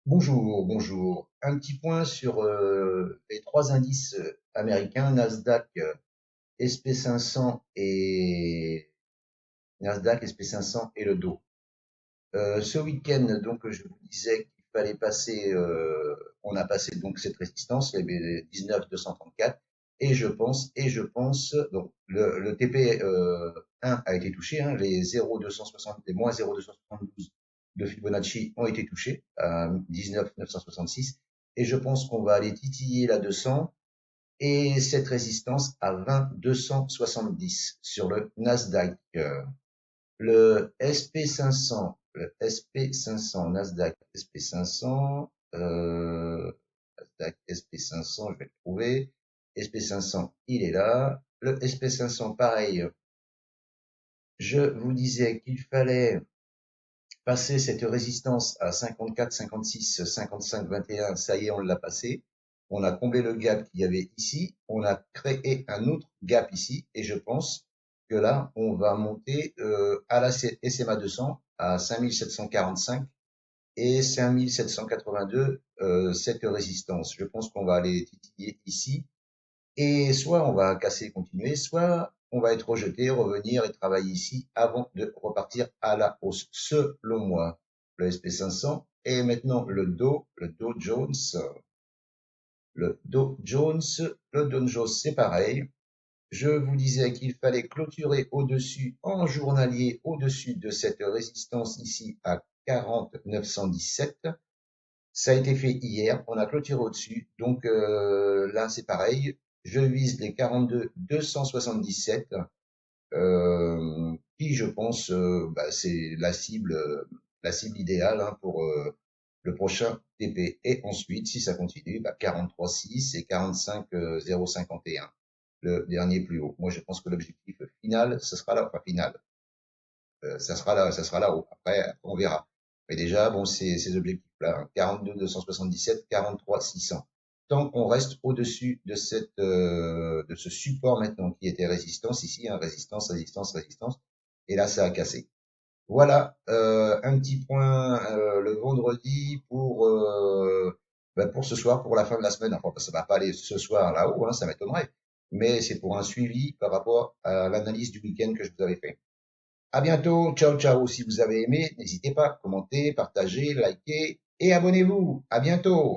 Bonjour, bonjour. Un petit point sur les trois indices américains, Nasdaq, SP500 et Nasdaq, SP500 et le Dow. Ce week-end, donc, je vous disais qu'il fallait passer, on a passé donc cette résistance, les 19 234, et je pense, donc le TP 1 a été touché, hein, les 0,260, les moins 0,272 de Fibonacci ont été touchés à 19 966, et je pense qu'on va aller titiller la 200 et cette résistance à 20 270 sur le Nasdaq. Le SP500, Nasdaq SP500, Nasdaq SP500, je vais le trouver. SP500, il est là. Le SP500, pareil, je vous disais qu'il fallait passer cette résistance à 54, 56, 55, 21. Ça y est, on l'a passé. On a comblé le gap qu'il y avait ici. On a créé un autre gap ici. Et je pense que là, on va monter à la SMA 200 à 5745 et 5782 cette résistance. Je pense qu'on va aller titiller ici. Et soit on va casser et continuer, soit on va être rejeté, revenir et travailler ici avant de repartir à la hausse, selon moi. Le SP500 et maintenant le Dow Jones. Le Dow Jones, le Dow Jones, c'est pareil. Je vous disais qu'il fallait clôturer au-dessus, en journalier, au-dessus de cette résistance ici à 40 917. Ça a été fait hier, on a clôturé au-dessus, donc là c'est pareil. Je vise les 42 277, qui je pense c'est la cible idéale, hein, pour le prochain TP. Et ensuite, si ça continue, 43 6 et 45 051, le dernier plus haut. Moi je pense que l'objectif final, ce sera là, enfin final, ça sera là-haut. Après, on verra. Mais déjà, bon, ces objectifs-là, hein, 42 277, 43 600. Tant qu'on reste au-dessus de de ce support maintenant qui était résistance ici, hein, résistance, résistance, résistance. Et là, ça a cassé. Voilà, un petit point le vendredi pour ce soir, pour la fin de la semaine. Enfin, ça va pas aller ce soir là-haut, hein, ça m'étonnerait. Mais c'est pour un suivi par rapport à l'analyse du week-end que je vous avais fait. À bientôt. Ciao, ciao. Si vous avez aimé, n'hésitez pas, commentez, partagez, likez et abonnez-vous. À bientôt.